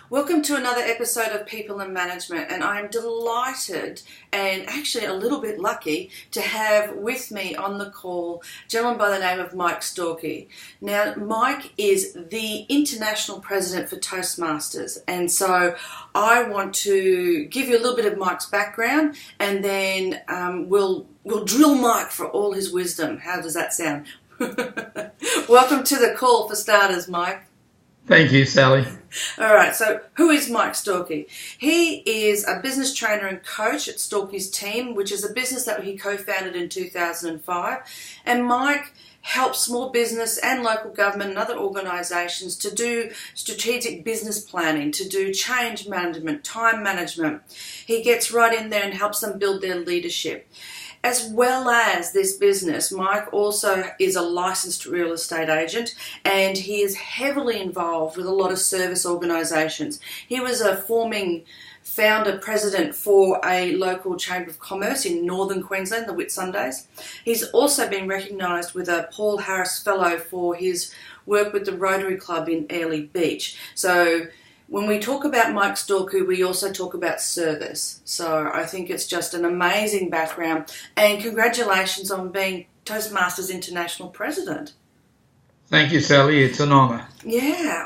Welcome to another episode of People and Management, and I'm delighted and actually a little bit lucky to have with me on the call a gentleman by the name of Mike Storkey. Now, Mike is the International President for Toastmasters, and so I want to give you a little bit of Mike's background, and then we'll drill Mike for all his wisdom. How does that sound? Welcome to the call for starters, Mike. Thank you, Sally. All right, so who is Mike Storkey? He is a business trainer and coach at Storkey's Team, which is a business that he co-founded in 2005. And Mike helps small business and local government and other organisations to do strategic business planning, to do change management, time management. He gets right in there and helps them build their leadership. As well as this business, Mike also is a licensed real estate agent, and he is heavily involved with a lot of service organisations. He was a forming founder president for a local chamber of commerce in northern Queensland, the Whitsundays. He's also been recognised with a Paul Harris Fellow for his work with the Rotary Club in Airlie Beach. So when we talk about Mike Storkey, we also talk about service. So I think it's just an amazing background. And congratulations on being Toastmasters International President. Thank you, Sally. It's an honour. Yeah,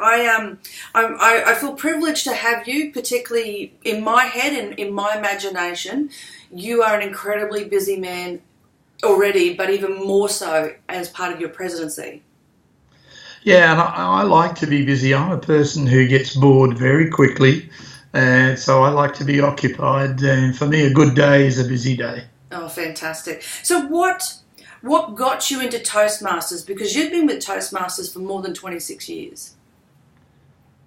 I feel privileged to have you, particularly in my head and in my imagination. You are an incredibly busy man already, but even more so as part of your presidency. Yeah, and I like to be busy. I'm a person who gets bored very quickly, and so I like to be occupied. And for me, a good day is a busy day. Oh, fantastic. So what got you into Toastmasters? Because you've been with Toastmasters for more than 26 years.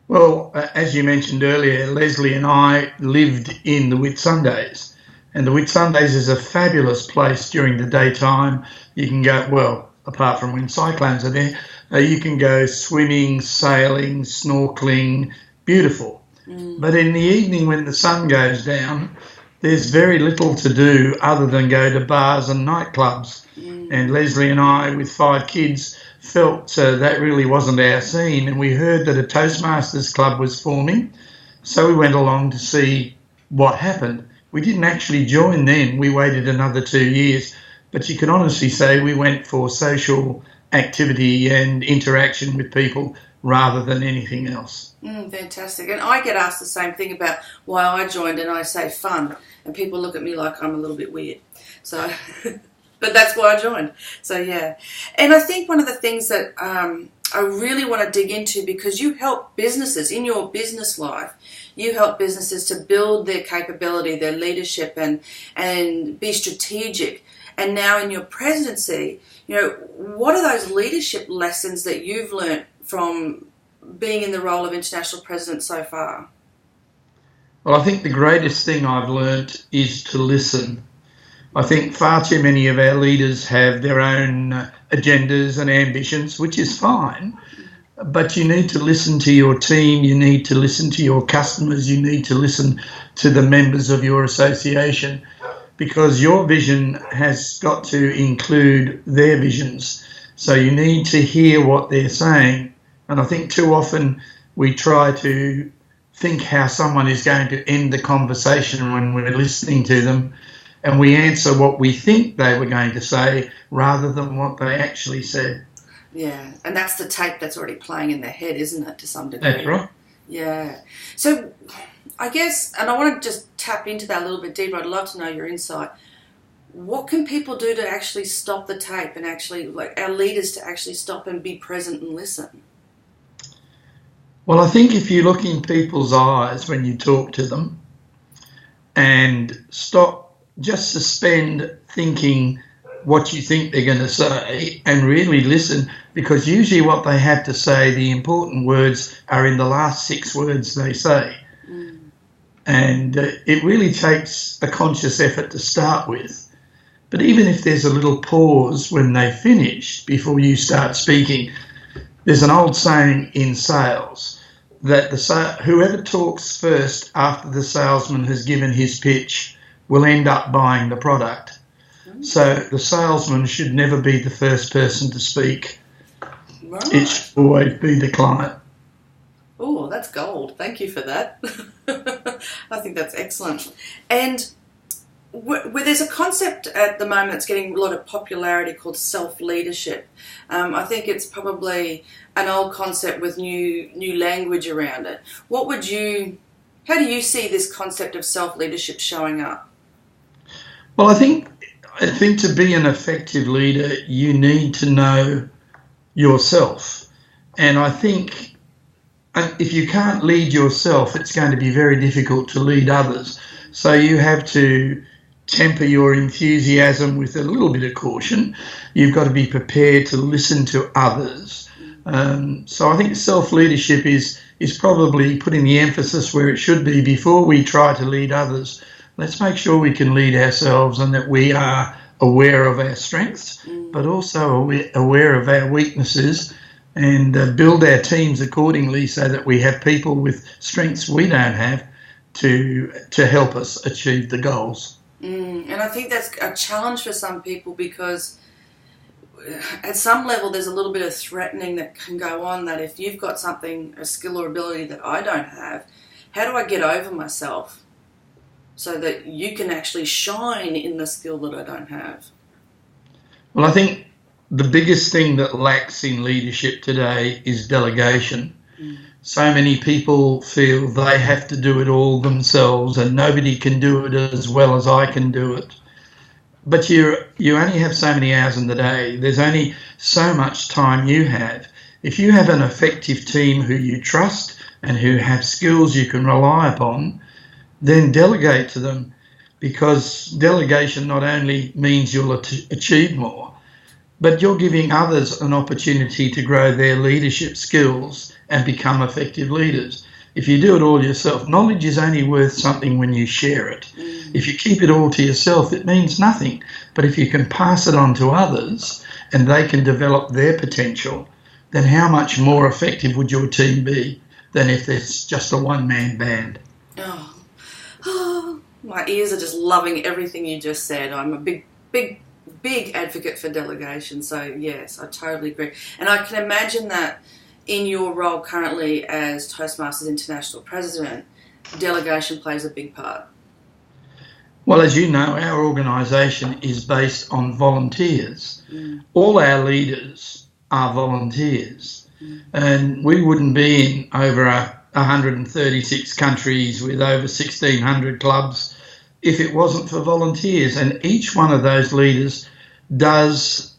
Well, as you mentioned earlier, Leslie and I lived in the Whitsundays, and the Whitsundays is a fabulous place during the daytime. You can go, well, apart from when cyclones are there, you can go swimming, sailing, snorkeling, beautiful. But in the evening when the sun goes down, there's very little to do other than go to bars and nightclubs. And Leslie and I, with 5 kids, felt that really wasn't our scene. And we heard that a Toastmasters club was forming, so we went along to see what happened. We didn't actually join then. We waited another 2 years. But you can honestly say we went for social activity and interaction with people rather than anything else. Fantastic. And I get asked the same thing about why I joined, and I say fun, and people look at me like I'm a little bit weird. So, but that's why I joined. So, yeah. And I think one of the things that I really want to dig into, because you help businesses in your business life, you help businesses to build their capability, their leadership, and be strategic. And now in your presidency, what are those leadership lessons that you've learnt from being in the role of international president so far? Well, I think the greatest thing I've learnt is to listen. I think far too many of our leaders have their own agendas and ambitions, which is fine, but you need to listen to your team, you need to listen to your customers, you need to listen to the members of your association, because your vision has got to include their visions. So you need to hear what they're saying. And I think too often we try to think how someone is going to end the conversation when we're listening to them, and we answer what we think they were going to say rather than what they actually said. Yeah, and that's the tape that's already playing in their head, isn't it, to some degree? That's right. Yeah. So I guess, and I want to just tap into that a little bit deeper. I'd love to know your insight. What can people do to actually stop the tape and actually, like our leaders, to actually stop and be present and listen? Well, I think if you look in people's eyes when you talk to them and stop, just suspend thinking what you think they're going to say and really listen, because usually what they have to say, the important words are in the last 6 words they say. And it really takes a conscious effort to start with. But even if there's a little pause when they finish before you start speaking, there's an old saying in sales that whoever talks first after the salesman has given his pitch will end up buying the product. So the salesman should never be the first person to speak. Right. It should always be the client. Oh, Oh, that's gold. Thank you for that. I think that's excellent. And where there's a concept at the moment that's getting a lot of popularity called self-leadership. I think it's probably an old concept with new language around it. How do you see this concept of self-leadership showing up? Well, I think to be an effective leader, you need to know yourself. And I think if you can't lead yourself, it's going to be very difficult to lead others. So you have to temper your enthusiasm with a little bit of caution. You've got to be prepared to listen to others. So I think self-leadership is probably putting the emphasis where it should be. Before we try to lead others, let's make sure we can lead ourselves and that we are aware of our strengths, but also aware of our weaknesses, and build our teams accordingly so that we have people with strengths we don't have to help us achieve the goals. And I think that's a challenge for some people, because at some level there's a little bit of threatening that can go on, that if you've got something, a skill or ability that I don't have, how do I get over myself so that you can actually shine in the skill that I don't have? Well, I think the biggest thing that lacks in leadership today is delegation. So many people feel they have to do it all themselves and nobody can do it as well as I can do it. But you only have so many hours in the day. There's only so much time you have. If you have an effective team who you trust and who have skills you can rely upon, then delegate to them, because delegation not only means you'll achieve more, but you're giving others an opportunity to grow their leadership skills and become effective leaders. If you do it all yourself, knowledge is only worth something when you share it. If you keep it all to yourself, it means nothing. But if you can pass it on to others and they can develop their potential, then how much more effective would your team be than if it's just a one-man band? Oh, my ears are just loving everything you just said. I'm a big advocate for delegation. So yes, I totally agree. And I can imagine that in your role currently as Toastmasters International President, delegation plays a big part. Well, as you know, our organisation is based on volunteers. All our leaders are volunteers. And we wouldn't be in over 136 countries with over 1,600 clubs if it wasn't for volunteers. And each one of those leaders does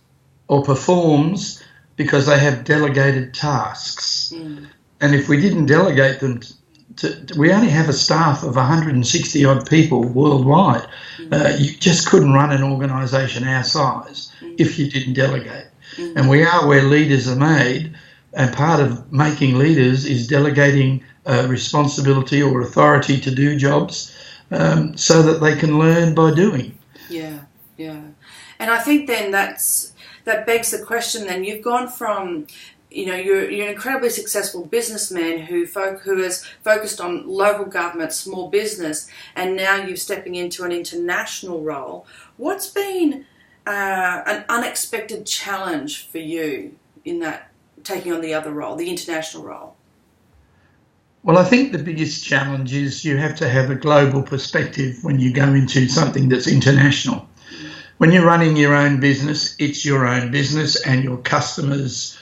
or performs because they have delegated tasks. And if we didn't delegate them, we only have a staff of 160 odd people worldwide. You just couldn't run an organisation our size if you didn't delegate. And we are where leaders are made, and part of making leaders is delegating responsibility or authority to do jobs so that they can learn by doing. Yeah. And I think then that begs the question. Then you've gone from, you're an incredibly successful businessman who has focused on local government, small business, and now you're stepping into an international role. What's been an unexpected challenge for you in that, taking on the other role, the international role? Well, I think the biggest challenge is you have to have a global perspective when you go into something that's international. When you're running your own business, it's your own business, and your customers,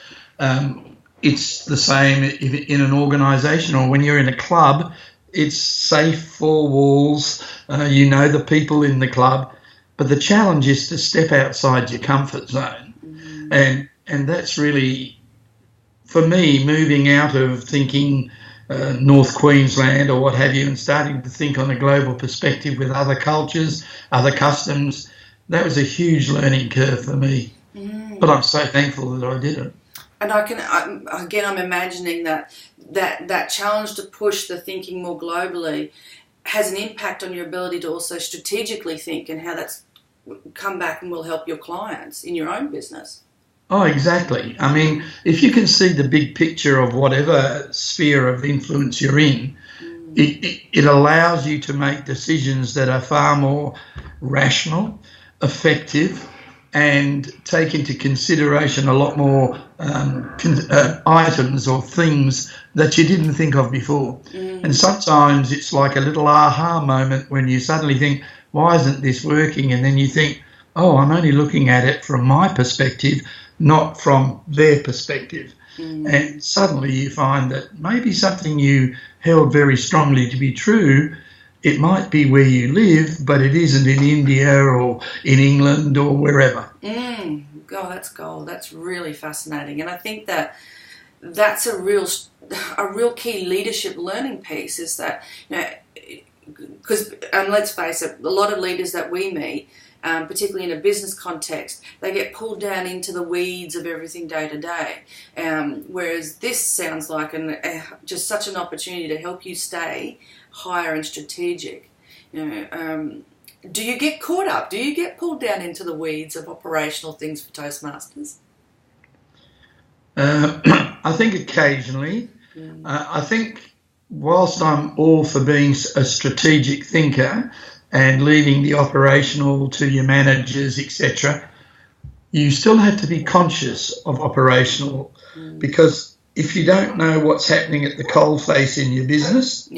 it's the same in an organisation, or when you're in a club, it's safe, four walls, the people in the club. But the challenge is to step outside your comfort zone. And that's really, for me, moving out of thinking North Queensland or what have you, and starting to think on a global perspective with other cultures, other customs. That was a huge learning curve for me, but I'm so thankful that I did it. And I'm imagining that challenge to push the thinking more globally has an impact on your ability to also strategically think, and how that's come back and will help your clients in your own business. Oh, exactly. I mean, if you can see the big picture of whatever sphere of influence you're in, it allows you to make decisions that are far more rational, effective, and take into consideration a lot more items or things that you didn't think of before. And sometimes it's like a little aha moment when you suddenly think, why isn't this working? And then you think, oh, I'm only looking at it from my perspective, not from their perspective. And suddenly you find that maybe something you held very strongly to be true, it might be where you live, but it isn't in India or in England or wherever. God, that's gold. That's really fascinating. And I think that that's a real key leadership learning piece, is that, because let's face it, a lot of leaders that we meet, particularly in a business context, they get pulled down into the weeds of everything day to day. Whereas this sounds like just such an opportunity to help you stay higher and strategic. Do you get caught up? Do you get pulled down into the weeds of operational things for Toastmasters? I think occasionally. I think whilst I'm all for being a strategic thinker and leaving the operational to your managers, etc., you still have to be conscious of operational, because if you don't know what's happening at the coalface in your business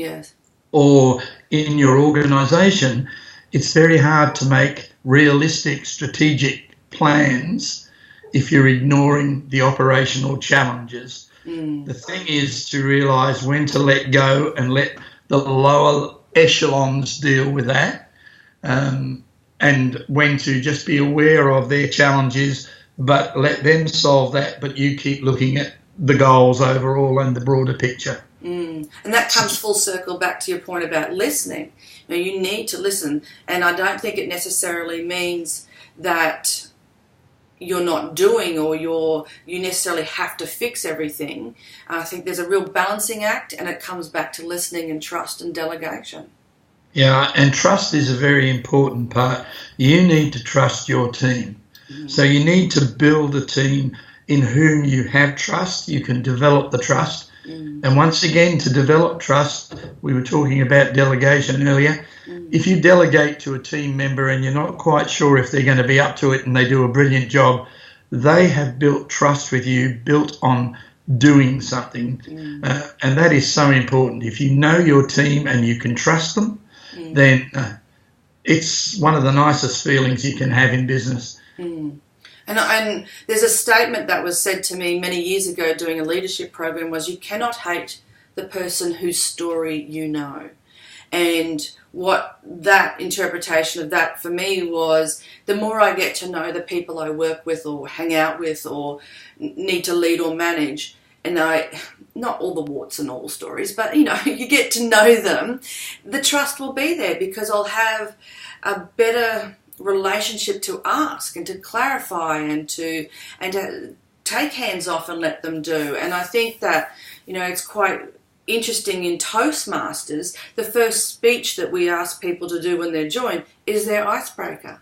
or in your organisation, it's very hard to make realistic strategic plans if you're ignoring the operational challenges. The thing is to realise when to let go and let the lower echelons deal with that, and when to just be aware of their challenges, but let them solve that, but you keep looking at the goals overall and the broader picture. And that comes full circle back to your point about listening. You need to listen, and I don't think it necessarily means that you're not doing or you necessarily have to fix everything. I think there's a real balancing act, and it comes back to listening and trust and delegation. Yeah, and trust is a very important part. You need to trust your team. So you need to build a team in whom you have trust. You can develop the trust. And once again, to develop trust, we were talking about delegation earlier. If you delegate to a team member and you're not quite sure if they're going to be up to it and they do a brilliant job, they have built trust with you, built on doing something. And that is so important. If you know your team and you can trust them, then it's one of the nicest feelings you can have in business. And there's a statement that was said to me many years ago doing a leadership program, was you cannot hate the person whose story you know. And what that interpretation of that for me was, the more I get to know the people I work with or hang out with or need to lead or manage, and not all the warts and all stories, but you get to know them, the trust will be there, because I'll have a better relationship to ask and to clarify and to take hands off and let them do. And I think that it's quite interesting in Toastmasters, the first speech that we ask people to do when they're joined is their icebreaker.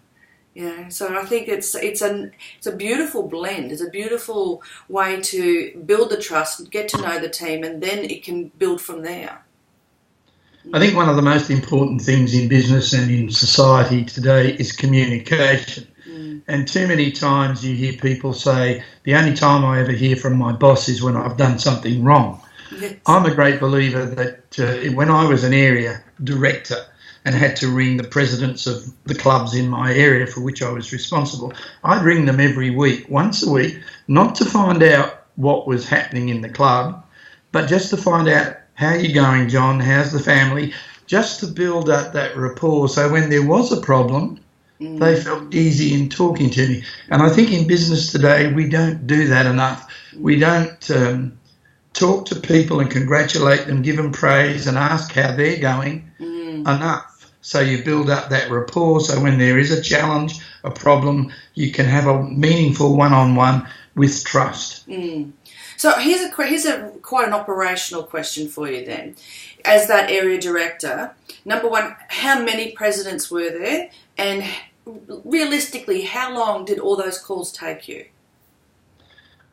So I think it's a beautiful blend. It's a beautiful way to build the trust, get to know the team, and then it can build from there. I think one of the most important things in business and in society today is communication. And too many times you hear people say, the only time I ever hear from my boss is when I've done something wrong. Yes. I'm a great believer that when I was an area director and had to ring the presidents of the clubs in my area for which I was responsible, I'd ring them every week, once a week, not to find out what was happening in the club, but just to find out, how are you going, John? How's the family? Just to build up that rapport. So when there was a problem, they felt easy in talking to me. And I think in business today, we don't do that enough. We don't talk to people and congratulate them, give them praise and ask how they're going enough. So you build up that rapport. So when there is a challenge, a problem, you can have a meaningful one-on-one with trust. So here's quite an operational question for you then. As that area director, number one, how many presidents were there? And realistically, how long did all those calls take you?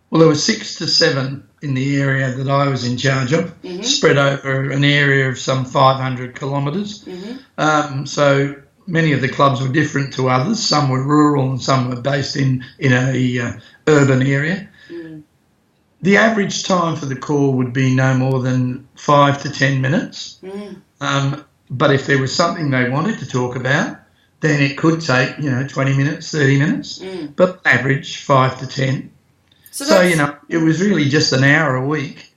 Well, there were 6 to 7 in the area that I was in charge of, spread over an area of some 500 kilometres. So many of the clubs were different to others. Some were rural and some were based in a urban area. The average time for the call would be no more than 5 to 10 minutes. But if there was something they wanted to talk about, then it could take, 20 minutes, 30 minutes. But average 5 to 10. So it was really just an hour a week.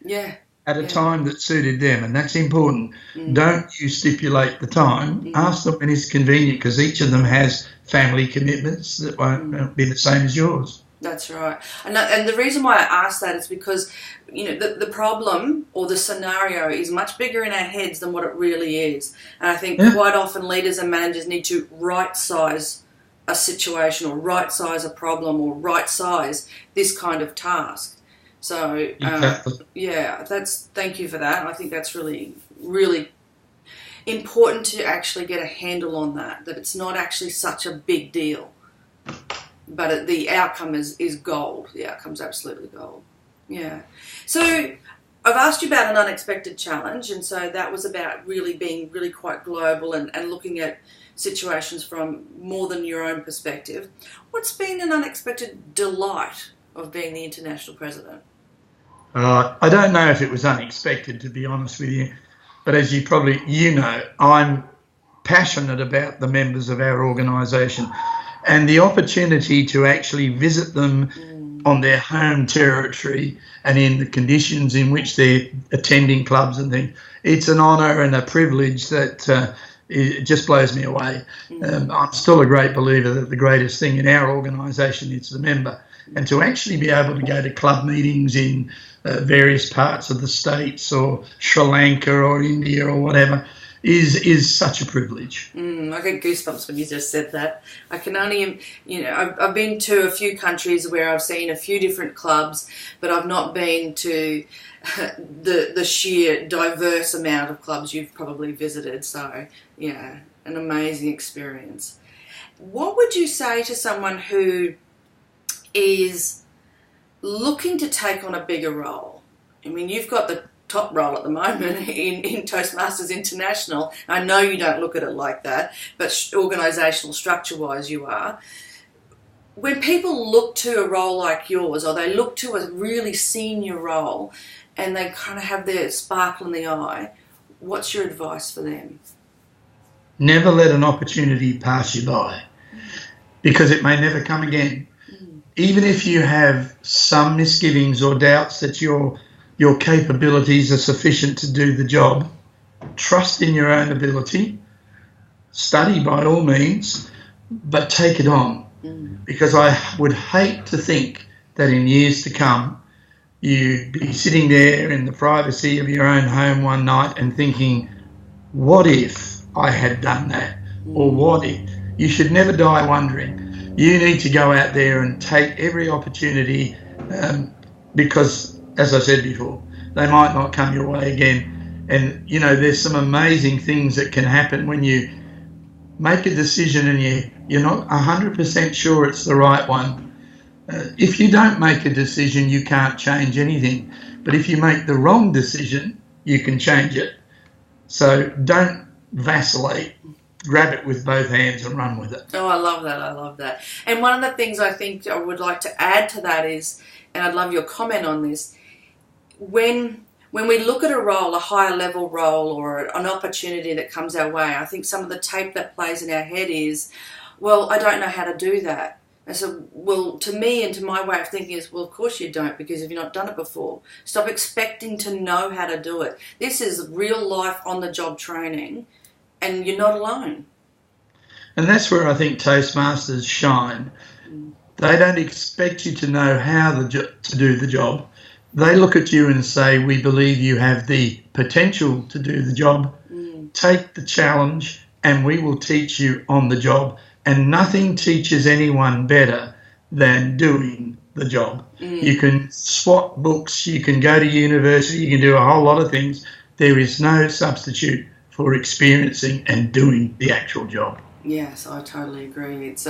At a time that suited them, and that's important. Don't you stipulate the time. Ask them when it's convenient, because each of them has family commitments that won't be the same as yours. That's right. And the reason why I ask that is because, the problem or the scenario is much bigger in our heads than what it really is. And I think quite often leaders and managers need to right-size a situation or right-size a problem or right-size this kind of task. So, Exactly. thank you for that. I think that's really, really important to actually get a handle on that it's not actually such a big deal. But the outcome is gold. The outcome's absolutely gold. Yeah. So I've asked you about an unexpected challenge, and so that was about really being really quite global and looking at situations from more than your own perspective. What's been an unexpected delight of being the international president? I don't know if it was unexpected, to be honest with you, but as I'm passionate about the members of our organisation, and the opportunity to actually visit them on their home territory and in the conditions in which they're attending clubs and things. It's an honour and a privilege that it just blows me away. I'm still a great believer that the greatest thing in our organisation is the member. And to actually be able to go to club meetings in various parts of the States or Sri Lanka or India or whatever is such a privilege. I get goosebumps when you just said that. I can only, I've been to a few countries where I've seen a few different clubs, but I've not been to the sheer diverse amount of clubs you've probably visited. So, an amazing experience. What would you say to someone who is looking to take on a bigger role? I mean, you've got the top role at the moment in Toastmasters International. I know you don't look at it like that, but organisational structure-wise you are. When people look to a role like yours, or they look to a really senior role, and they kind of have their sparkle in the eye, what's your advice for them? Never let an opportunity pass you by, because it may never come again. Even if you have some misgivings or doubts that your capabilities are sufficient to do the job, trust in your own ability, study by all means, but take it on. Because I would hate to think that in years to come, you'd be sitting there in the privacy of your own home one night and thinking, what if I had done that? Or what if? You should never die wondering. You need to go out there and take every opportunity because, as I said before, they might not come your way again. And, there's some amazing things that can happen when you make a decision and you're not 100% sure it's the right one. If you don't make a decision, you can't change anything. But if you make the wrong decision, you can change it. So don't vacillate. Grab it with both hands and run with it. Oh, I love that. And one of the things I think I would like to add to that is, and I'd love your comment on this, when we look at a role, a higher level role or an opportunity that comes our way, I think some of the tape that plays in our head is, well, I don't know how to do that. And so, well, to me and to my way of thinking is, well, of course you don't, because if you've not done it before. Stop expecting to know how to do it. This is real life on-the-job training, and you're not alone. And that's where I think Toastmasters shine. They don't expect you to know how to do the job. They look at you and say, we believe you have the potential to do the job. Take the challenge and we will teach you on the job. And nothing teaches anyone better than doing the job. You can swap books, you can go to university, you can do a whole lot of things. There is no substitute for experiencing and doing the actual job. Yes, I totally agree. It's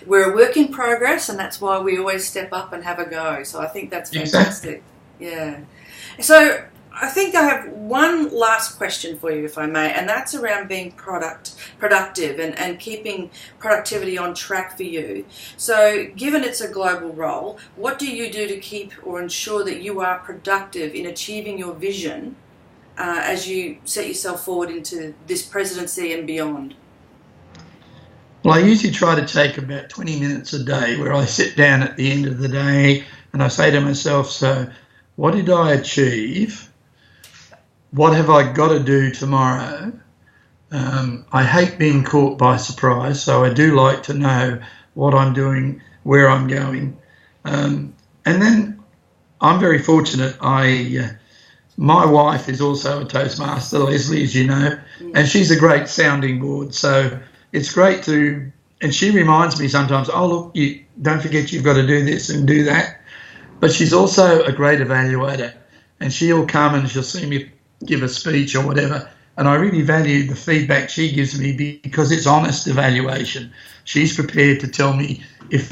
we're a work in progress, and that's why we always step up and have a go. So I think that's fantastic. Exactly. Yeah. So I think I have one last question for you, if I may, and that's around being productive and keeping productivity on track for you. So given it's a global role, what do you do to keep or ensure that you are productive in achieving your vision as you set yourself forward into this presidency and beyond? Well, I usually try to take about 20 minutes a day where I sit down at the end of the day and I say to myself, so what did I achieve? What have I got to do tomorrow? I hate being caught by surprise, so I do like to know what I'm doing, where I'm going. And then I'm very fortunate. My wife is also a Toastmaster, Leslie, as you know, and she's a great sounding board. So it's great and she reminds me sometimes, oh, look, you don't forget you've got to do this and do that. But she's also a great evaluator, and she'll come and she'll see me give a speech or whatever, and I really value the feedback she gives me because it's honest evaluation. She's prepared to tell me if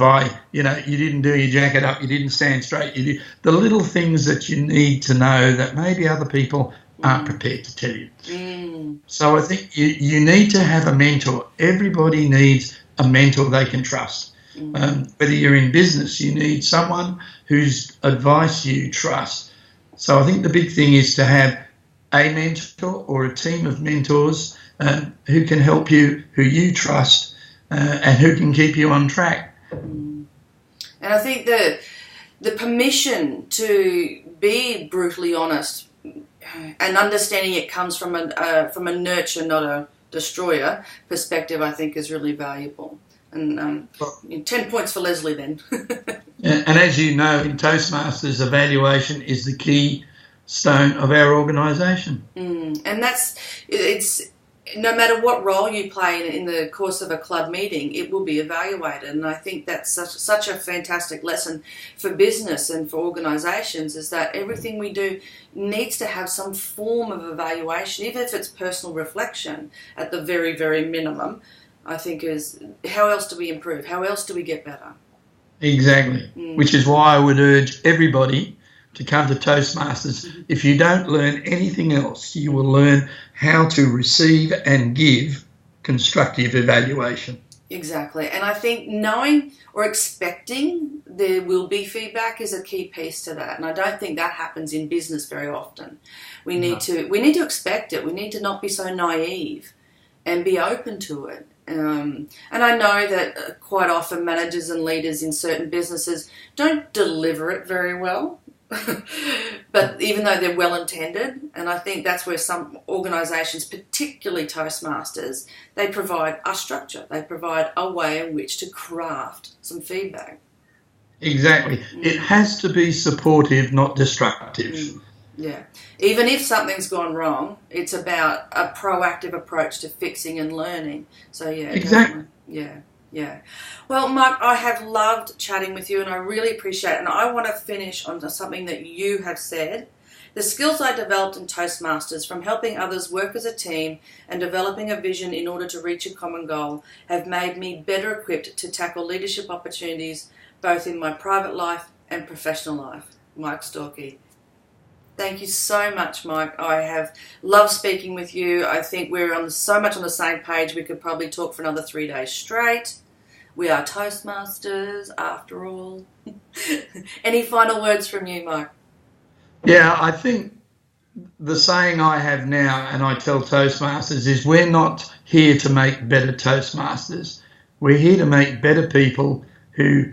you didn't do your jacket up, you didn't stand straight, the little things that you need to know that maybe other people aren't prepared to tell you. So I think you need to have a mentor. Everybody needs a mentor they can trust. Whether you're in business, you need someone whose advice you trust. So I think the big thing is to have a mentor or a team of mentors who can help you, who you trust, and who can keep you on track. And I think the permission to be brutally honest and understanding it comes from a nurture, not a destroyer perspective, I think is really valuable. And 10 points for Leslie then. And as you know, in Toastmasters, evaluation is the key stone of our organisation. And it's no matter what role you play in the course of a club meeting, it will be evaluated. And I think that's such a fantastic lesson for business and for organisations, is that everything we do needs to have some form of evaluation, even if it's personal reflection at the very, very minimum. I think is how else do we improve? How else do we get better? Exactly, which is why I would urge everybody to come to Toastmasters. If you don't learn anything else, you will learn how to receive and give constructive evaluation. Exactly. And I think knowing or expecting there will be feedback is a key piece to that. And I don't think that happens in business very often. We need to expect it. We need to not be so naive and be open to it. And I know that quite often managers and leaders in certain businesses don't deliver it very well. But even though they're well intended, and I think that's where some organisations, particularly Toastmasters, they provide a structure, they provide a way in which to craft some feedback. Exactly. It has to be supportive, not destructive. Yeah. Even if something's gone wrong, it's about a proactive approach to fixing and learning. So yeah. Exactly. Definitely. Yeah. Well, Mike, I have loved chatting with you and I really appreciate it. And I want to finish on something that you have said. The skills I developed in Toastmasters, from helping others work as a team and developing a vision in order to reach a common goal, have made me better equipped to tackle leadership opportunities both in my private life and professional life. Mike Storkey. Thank you so much, Mike. I have loved speaking with you. I think we're so much on the same page we could probably talk for another 3 days straight. We are Toastmasters, after all. Any final words from you, Mike? Yeah, I think the saying I have now, and I tell Toastmasters, is we're not here to make better Toastmasters. We're here to make better people who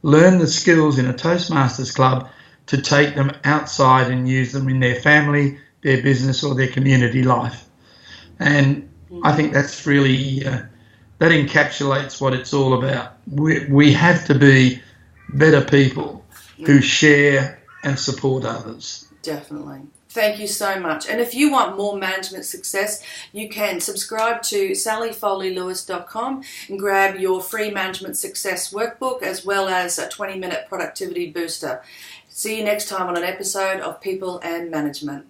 learn the skills in a Toastmasters club to take them outside and use them in their family, their business, or their community life. And I think that's really, that encapsulates what it's all about. We have to be better people who share and support others. Definitely. Thank you so much. And if you want more management success, you can subscribe to sallyfoley-lewis.com and grab your free management success workbook as well as a 20-minute productivity booster. See you next time on an episode of People and Management.